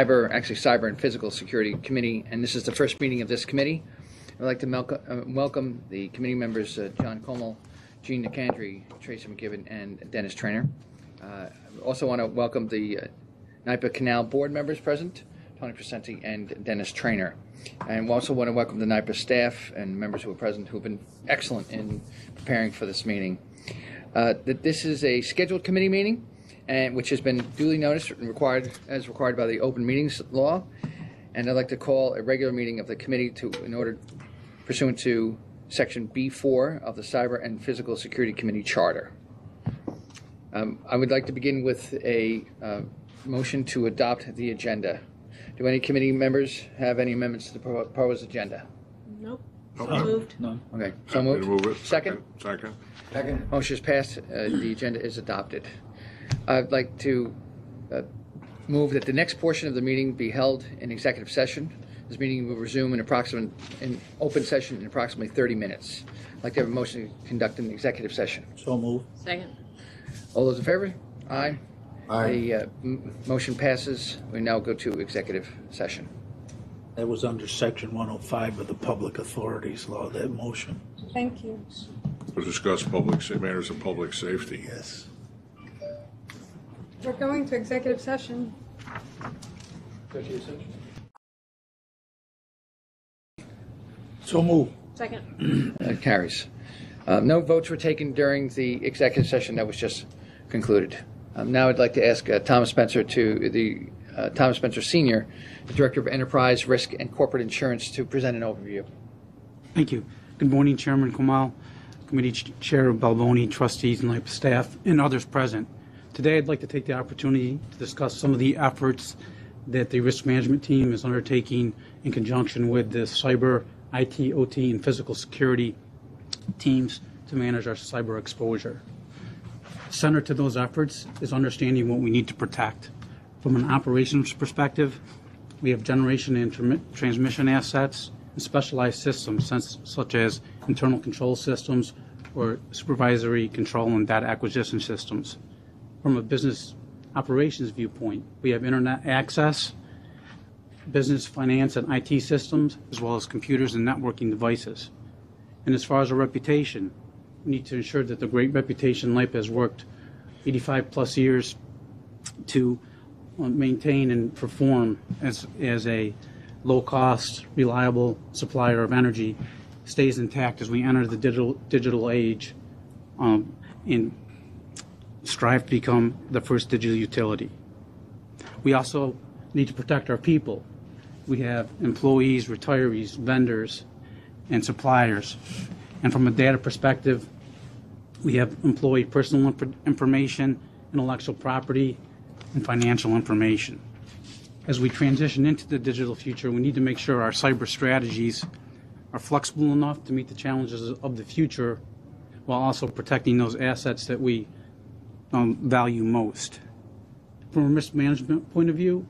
Cyber and Physical Security Committee, and this is the first meeting of this committee. I'd like to welcome the committee members, John Como, Gene Nicandri, Tracy McGibbon, and Dennis Trainer. I also want to welcome the NYPA Canal board members present, Tony Crescenti and Dennis Trainer. And we also want to welcome the NYPA staff and members who are present who have been excellent in preparing for this meeting. This is a scheduled committee meeting, and which has been duly noticed and required by the Open Meetings Law. And I'd like to call a regular meeting of the committee pursuant to Section B4 of the Cyber and Physical Security Committee Charter. I would like to begin with a motion to adopt the agenda. Do any committee members have any amendments to the proposed agenda? Nope. So moved. None. Okay, so moved. Move it. Second? Second. Motion is passed. The agenda is adopted. I'd like to move that the next portion of the meeting be held in executive session. This meeting will resume in open session in approximately 30 minutes. I'd like to have a motion to conduct an executive session. So moved. Second. All those in favor? Aye. Aye. The motion passes. We now go to executive session. That was under Section 105 of the Public Authorities Law, that motion. Thank you. To discuss matters of public safety. Yes. We're going to executive session. So move. Second. That carries. No votes were taken during the executive session that was just concluded. Now I'd like to ask Thomas Spencer Thomas Spencer Sr., the Director of Enterprise, Risk, and Corporate Insurance, to present an overview. Thank you. Good morning, Chairman Kamal, Committee Chair Balboni, trustees, and NYPA staff, and others present. Today, I'd like to take the opportunity to discuss some of the efforts that the risk management team is undertaking in conjunction with the cyber, IT, OT, and physical security teams to manage our cyber exposure. Center to those efforts is understanding what we need to protect. From an operations perspective, we have generation and transmission assets and specialized systems such as internal control systems or supervisory control and data acquisition systems. From a business operations viewpoint, we have internet access, business, finance, and IT systems, as well as computers and networking devices. And as far as our reputation, we need to ensure that the great reputation NYPA has worked 85 plus years to maintain and perform as a low-cost, reliable supplier of energy stays intact as we enter the digital age and strive to become the first digital utility. We also need to protect our people. We have employees, retirees, vendors, and suppliers. And from a data perspective, we have employee personal information, intellectual property, and financial information. As we transition into the digital future, we need to make sure our cyber strategies are flexible enough to meet the challenges of the future while also protecting those assets that we value most. From a risk management point of view,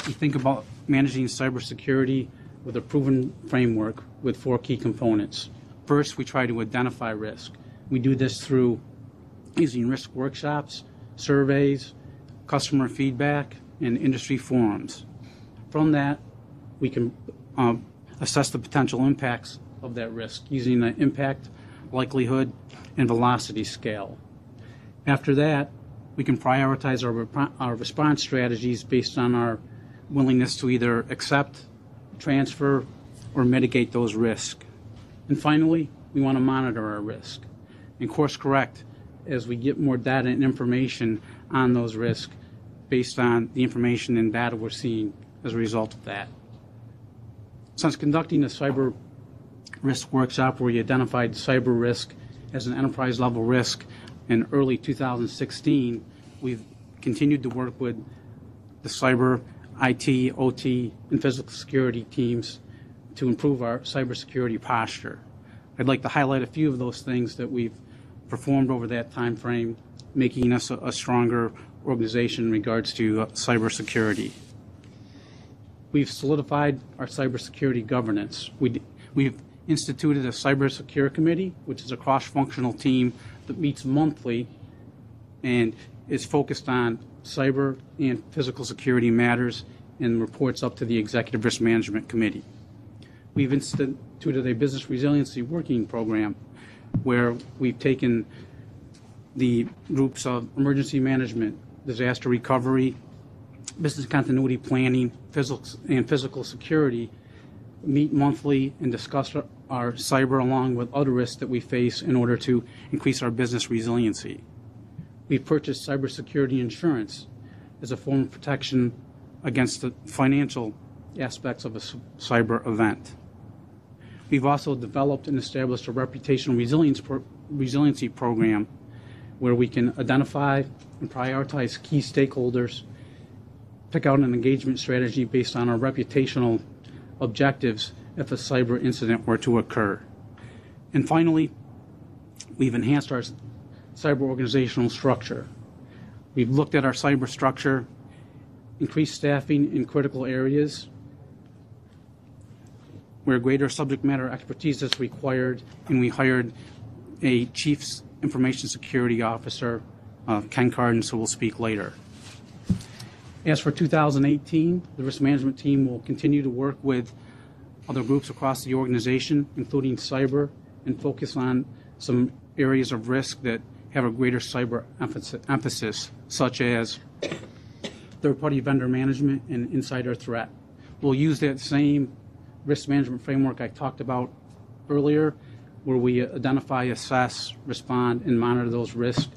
we think about managing cybersecurity with a proven framework with 4 key components. First, we try to identify risk. We do this through using risk workshops, surveys, customer feedback, and industry forums. From that, we can assess the potential impacts of that risk using the impact, likelihood, and velocity scale. After that, we can prioritize our response strategies based on our willingness to either accept, transfer, or mitigate those risks. And finally, we want to monitor our risk and course correct as we get more data and information on those risks based on the information and data we're seeing as a result of that. Since conducting a cyber risk workshop where we identified cyber risk as an enterprise level risk in early 2016, we've continued to work with the cyber, IT, OT, and physical security teams to improve our cybersecurity posture. I'd like to highlight a few of those things that we've performed over that time frame, making us a stronger organization in regards to cybersecurity. We've solidified our cybersecurity governance. We've instituted a cybersecurity committee, which is a cross-functional team that meets monthly and is focused on cyber and physical security matters and reports up to the Executive Risk Management Committee. We've instituted a business resiliency working program where we've taken the groups of emergency management, disaster recovery, business continuity planning, physical security, meet monthly and discuss our cyber along with other risks that we face in order to increase our business resiliency. We've purchased cybersecurity insurance as a form of protection against the financial aspects of a cyber event. We've also developed and established a reputational resiliency program where we can identify and prioritize key stakeholders, pick out an engagement strategy based on our reputational objectives if a cyber incident were to occur. And finally, we've enhanced our cyber organizational structure. We've looked at our cyber structure, increased staffing in critical areas where greater subject matter expertise is required, and we hired a Chief Information Security Officer, Ken Cardin, who will speak later. As for 2018, the risk management team will continue to work with other groups across the organization, including cyber, and focus on some areas of risk that have a greater cyber emphasis, such as third-party vendor management and insider threat. We'll use that same risk management framework I talked about earlier, where we identify, assess, respond, and monitor those risks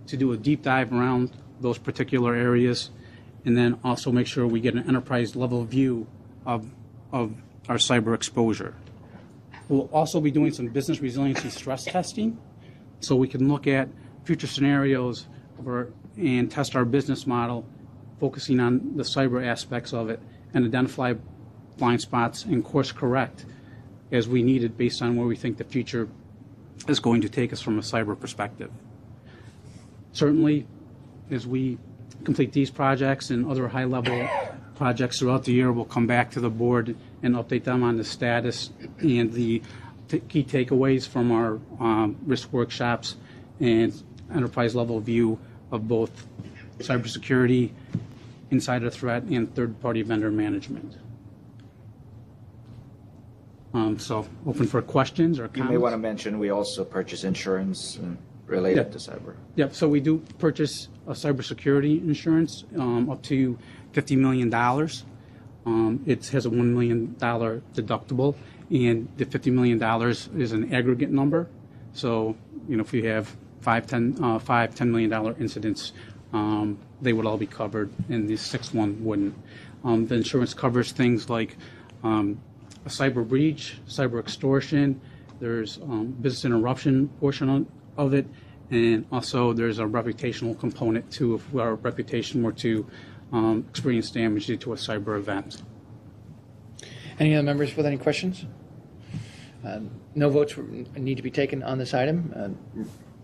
to do a deep dive around those particular areas, and then also make sure we get an enterprise-level view of our cyber exposure. We'll also be doing some business resiliency stress testing, so we can look at future scenarios and test our business model, focusing on the cyber aspects of it, and identify blind spots and course correct as we need it based on where we think the future is going to take us from a cyber perspective. Certainly, as we complete these projects and other high-level projects throughout the year, we'll come back to the board and update them on the status and the key takeaways from our risk workshops and enterprise-level view of both cybersecurity, insider threat, and third-party vendor management. So open for questions or comments. You may want to mention we also purchase insurance related to cyber. Yep, so we do purchase a cybersecurity insurance up to $50 million. It has a $1 million deductible, and the $50 million is an aggregate number. So, if you have $10 million incidents, they would all be covered, and the sixth one wouldn't. The insurance covers things like a cyber breach, cyber extortion, there's business interruption portion of it, and also there's a reputational component too if our reputation were to experience damage due to a cyber event. Any other members with any questions? No votes need to be taken on this item.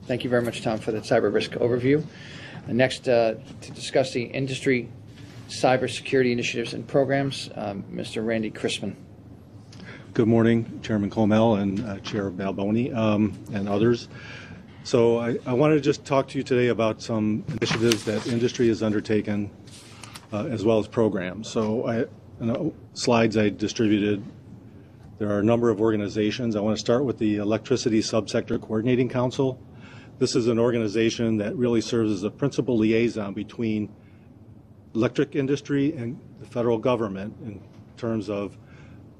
Thank you very much, Tom, for the cyber risk overview. Next, to discuss the industry cybersecurity initiatives and programs, Mr. Randy Crispin. Good morning, Chairman Colmel and Chair Balboni and others. So I wanted to just talk to you today about some initiatives that industry has undertaken as well as programs. So in the slides I distributed, there are a number of organizations. I want to start with the Electricity Subsector Coordinating Council. This is an organization that really serves as a principal liaison between electric industry and the federal government in terms of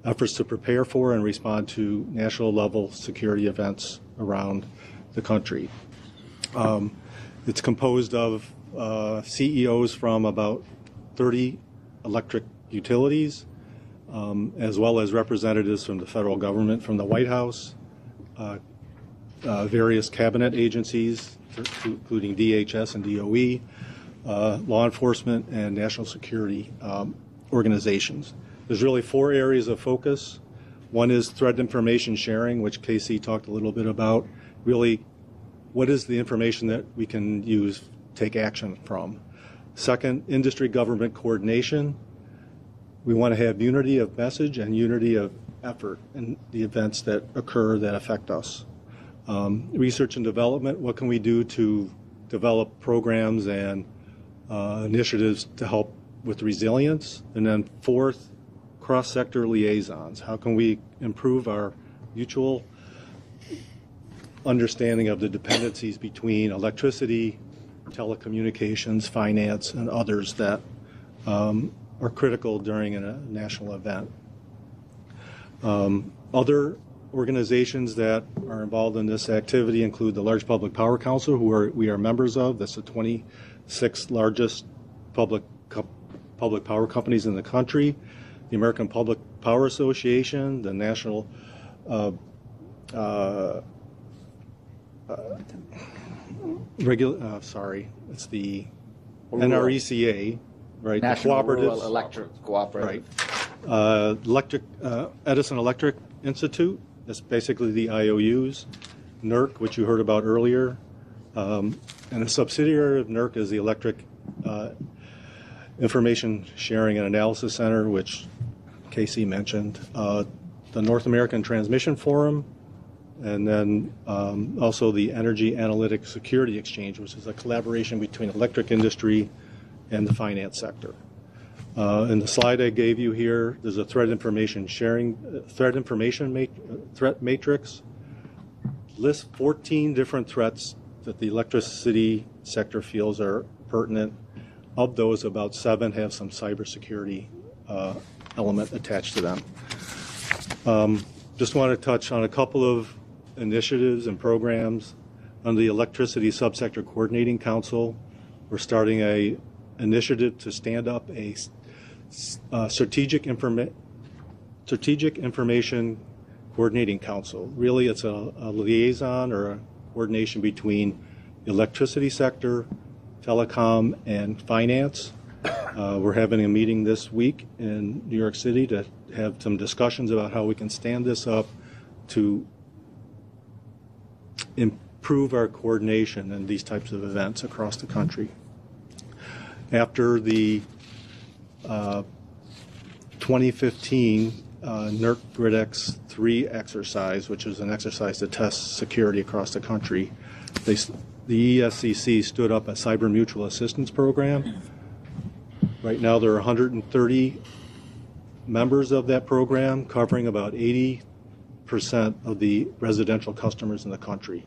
efforts to prepare for and respond to national level security events around the country. It's composed of CEOs from about 30 electric utilities, as well as representatives from the federal government, from the White House, various cabinet agencies, including DHS and DOE, law enforcement, and national security organizations. There's really four areas of focus. One is threat information sharing, which Casey talked a little bit about. Really, what is the information that we can use, take action from? Second, industry government coordination. We want to have unity of message and unity of effort in the events that occur that affect us. Research and development, what can we do to develop programs and initiatives to help with resilience. And then fourth, cross-sector liaisons. How can we improve our mutual understanding of the dependencies between electricity, telecommunications, finance, and others that are critical during a national event. Other organizations that are involved in this activity include the Large Public Power Council, we are members of. That's the 26th largest public power companies in the country. The American Public Power Association, the National it's the NRECA, right? National the Rural cooperatives, Electric Cooperative. right? Edison Electric Institute. That's basically the IOUs. NERC, which you heard about earlier, and a subsidiary of NERC is the Electric Information Sharing and Analysis Center, which Casey mentioned. The North American Transmission Forum, and then also the Energy Analytic Security Exchange, which is a collaboration between electric industry and the finance sector. In the slide I gave you here, there's a threat information matrix. Lists 14 different threats that the electricity sector feels are pertinent. Of those, about 7 have some cybersecurity element attached to them. Just want to touch on a couple of initiatives and programs. Under the Electricity Subsector Coordinating Council, we're starting a initiative to stand up a strategic information coordinating council. Really, it's a liaison or a coordination between the electricity sector, telecom, and finance. We're having a meeting this week in New York City to have some discussions about how we can stand this up to improve our coordination in these types of events across the country. After the 2015 NERC GridX 3 exercise, which was an exercise to test security across the country, the ESCC stood up a cyber mutual assistance program. Right now there are 130 members of that program, covering about 80% of the residential customers in the country.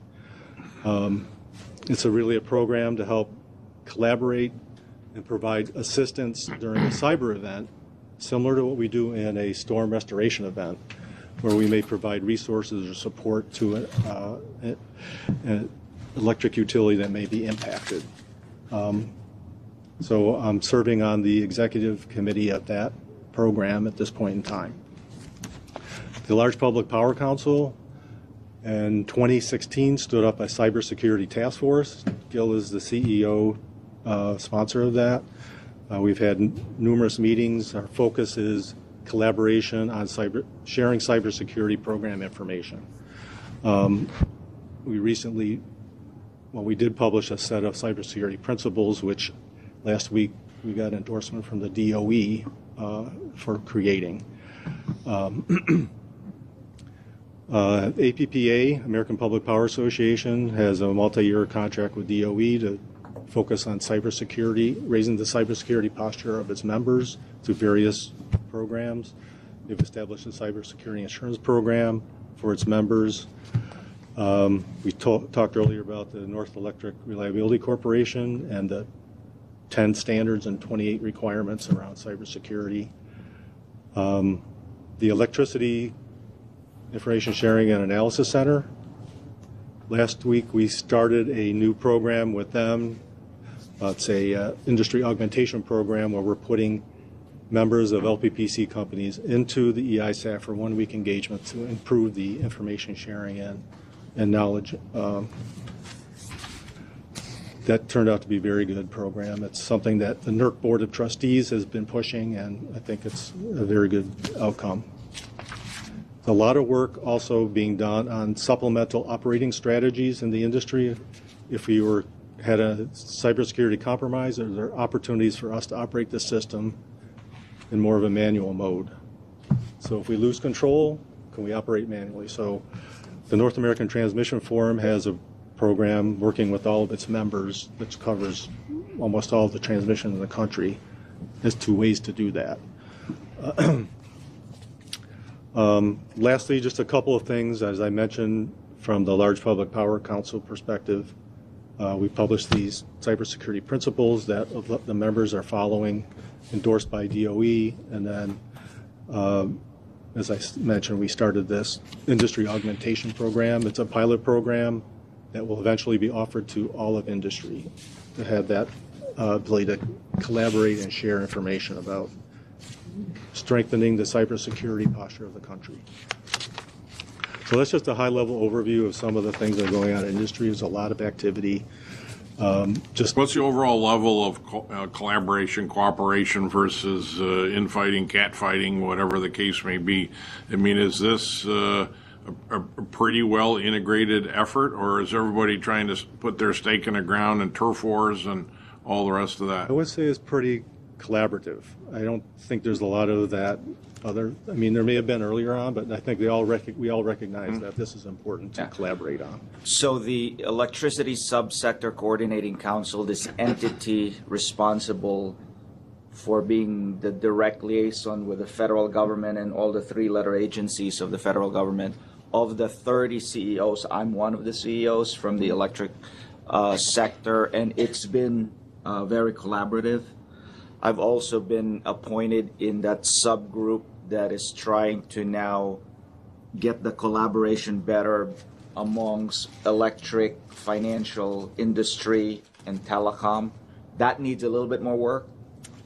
It's really a program to help collaborate and provide assistance during a cyber event, similar to what we do in a storm restoration event, where we may provide resources or support to an electric utility that may be impacted. So I'm serving on the executive committee of that program at this point in time. The Large Public Power Council in 2016 stood up a cybersecurity task force. Gil is the CEO sponsor of that. We've had numerous meetings. Our focus is collaboration on sharing cybersecurity program information. We did publish a set of cybersecurity principles, which last week we got endorsement from the DOE for creating. APPA, American Public Power Association, has a multi-year contract with DOE to focus on cybersecurity, raising the cybersecurity posture of its members through various programs. They've established a cybersecurity insurance program for its members. We talked earlier about the North Electric Reliability Corporation and the 10 standards and 28 requirements around cybersecurity. The Electricity Information Sharing and Analysis Center. Last week we started a new program with them. It's a industry augmentation program where we're putting members of LPPC companies into the EISAF for 1 week engagement to improve the information sharing and knowledge. That turned out to be a very good program. It's something that the NERC Board of Trustees has been pushing, and I think it's a very good outcome. A lot of work also being done on supplemental operating strategies in the industry. If we had a cybersecurity compromise, there are opportunities for us to operate the system in more of a manual mode. So if we lose control, can we operate manually? So the North American Transmission Forum has a program working with all of its members that covers almost all of the transmission in the country as to ways to do that. Lastly, just a couple of things, as I mentioned, from the Large Public Power Council perspective. We published these cybersecurity principles that the members are following, endorsed by DOE, and then, as I mentioned, we started this industry augmentation program. It's a pilot program that will eventually be offered to all of industry to have that ability to collaborate and share information about strengthening the cybersecurity posture of the country. So that's just a high-level overview of some of the things that are going on in industry. There's a lot of activity. What's the overall level of collaboration, cooperation versus infighting, catfighting, whatever the case may be? I mean, is this a pretty well integrated effort, or is everybody trying to put their stake in the ground and turf wars and all the rest of that? I would say it's pretty collaborative. I don't think there's a lot of that other. I mean, there may have been earlier on, but I think we all recognize that this is important to collaborate on. So the Electricity Subsector Coordinating Council, this entity responsible for being the direct liaison with the federal government and all the three-letter agencies of the federal government, of the 30 CEOs, I'm one of the CEOs from the electric sector, and it's been very collaborative. I've also been appointed in that subgroup that is trying to now get the collaboration better amongst electric, financial, industry, and telecom. That needs a little bit more work,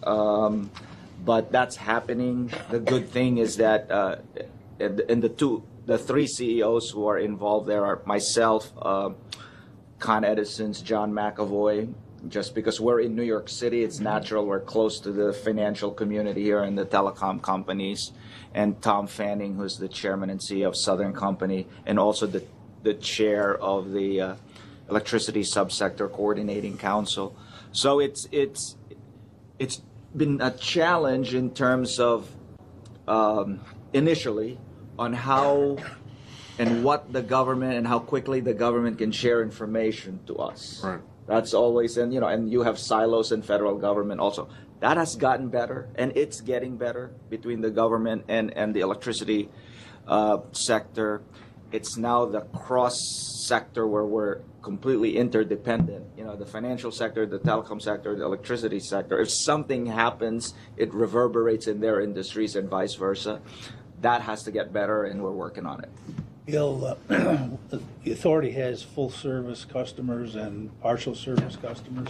but that's happening. The good thing is that the three CEOs who are involved there are myself, Con Edison's John McAvoy. Just because we're in New York City, it's natural. We're close to the financial community here and the telecom companies. And Tom Fanning, who's the chairman and CEO of Southern Company, and also the chair of the Electricity Subsector Coordinating Council. So it's been a challenge in terms of initially on how and what the government and how quickly the government can share information to us. Right. That's always, and you have silos in federal government also. That has gotten better, and it's getting better between the government and the electricity sector. It's now the cross sector where we're completely interdependent. The financial sector, the telecom sector, the electricity sector. If something happens, it reverberates in their industries and vice versa. That has to get better, and we're working on it. Bill, the authority has full service customers and partial service customers.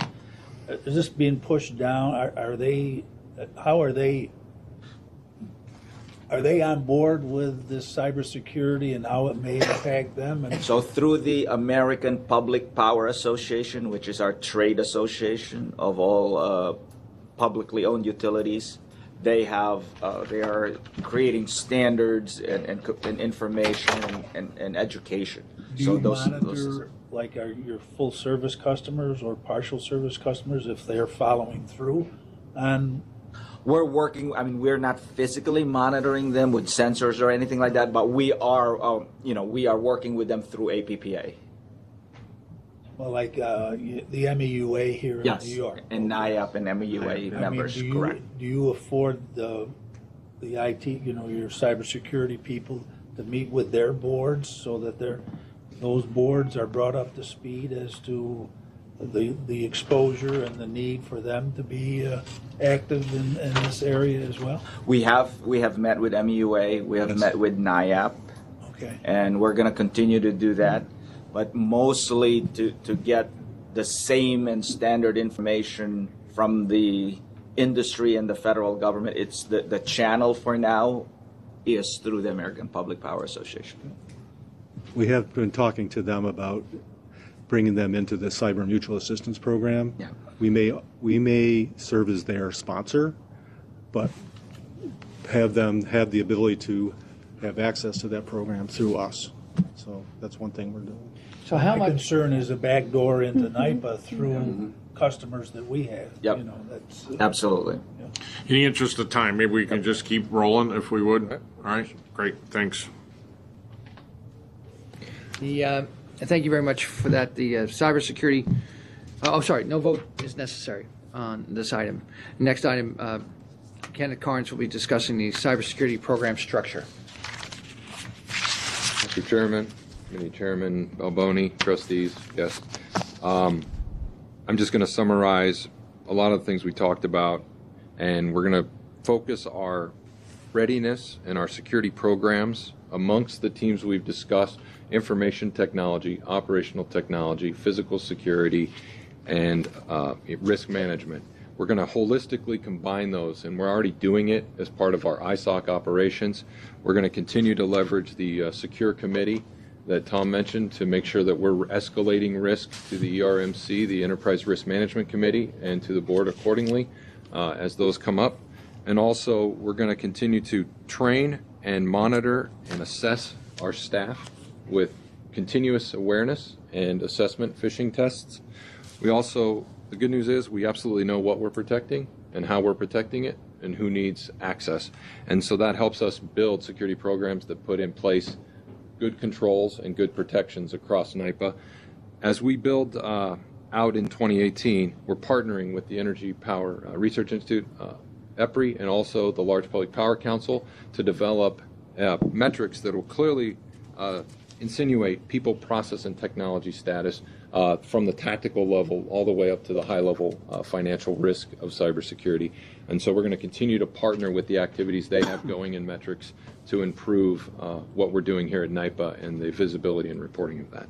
Is this being pushed down? Are they on board with this cybersecurity and how it may impact them? And so through the American Public Power Association, which is our trade association of all publicly owned utilities, they are creating standards and information and education. do you monitor like your full service customers or partial service customers if they're following through on? We're working. I mean, we're not physically monitoring them with sensors or anything like that, but we are working with them through APPA. Well, like the MEUA here Yes, in New York. and NYPA and MEUA members, correct. Do you afford the IT, your cybersecurity people to meet with their boards so that those boards are brought up to speed as to the exposure and the need for them to be active in this area as well? We have met with MEUA, we have met with NYPA, Okay. and we're going to continue to do that, but mostly to get the same and standard information from the industry and the federal government. It's the channel for now is through the American Public Power Association. We have been talking to them about bringing them into the Cyber Mutual Assistance Program. Yeah. We may serve as their sponsor, but have them have the ability to have access to that program through us. So that's one thing we're doing. So how My much? concern is a backdoor into NYPA through customers that we have. Yep. That's Absolutely. In the interest of time, maybe we can just keep rolling if we would. All right, great, thanks. Thank you very much for that. The cybersecurity. Oh, sorry. No vote is necessary. on this item. Next item, Kenneth Carnes will be discussing the cybersecurity program structure. Mr. Chairman, Committee Chairman Balboni, trustees, guests. I'm just going to summarize a lot of the things we talked about, and we're going to focus our readiness and our security programs amongst the teams we've discussed: information technology, operational technology, physical security, and risk management. We're going to holistically combine those, and we're already doing it as part of our ISOC operations. We're going to continue to leverage the Secure Committee that Tom mentioned to make sure that we're escalating risk to the ERMC, the Enterprise Risk Management Committee, and to the board accordingly as those come up. And also, we're going to continue to train and monitor and assess our staff with continuous awareness and assessment phishing tests. We also, the good news is we absolutely know what we're protecting and how we're protecting it and who needs access. And so that helps us build security programs that put in place good controls and good protections across NYPA. As we build out in 2018, we're partnering with the Energy Power Research Institute, EPRI, and also the Large Public Power Council to develop metrics that will clearly insinuate people, process, and technology status from the tactical level all the way up to the high-level financial risk of cybersecurity. And so we're going to continue to partner with the activities they have going in metrics to improve what we're doing here at NYPA and the visibility and reporting of that.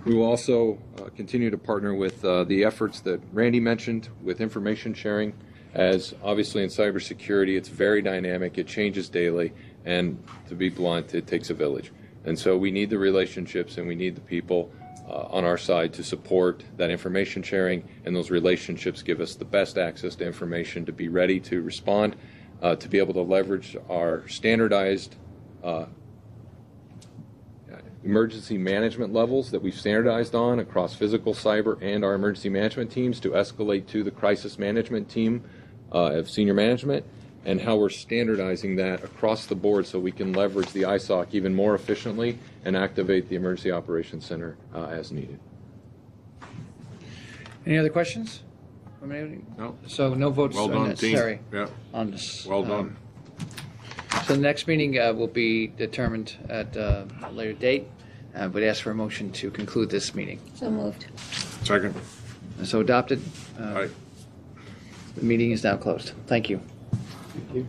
We will also continue to partner with the efforts that Randy mentioned with information sharing, as obviously in cybersecurity it's very dynamic, it changes daily, and to be blunt, it takes a village. And so we need the relationships and we need the people on our side to support that information sharing, and those relationships give us the best access to information to be ready to respond, to be able to leverage our standardized emergency management levels that we've standardized on across physical, cyber, and our emergency management teams to escalate to the crisis management team of senior management, and how we're standardizing that across the board so we can leverage the ISOC even more efficiently and activate the Emergency Operations Center as needed. Any other questions? No. So no votes Well done, necessary team. Yeah. on this. Well done. So the next meeting will be determined at a later date. Would ask for a motion to conclude this meeting. So moved. Second. So adopted. Aye. The meeting is now closed. Thank you. Thank you.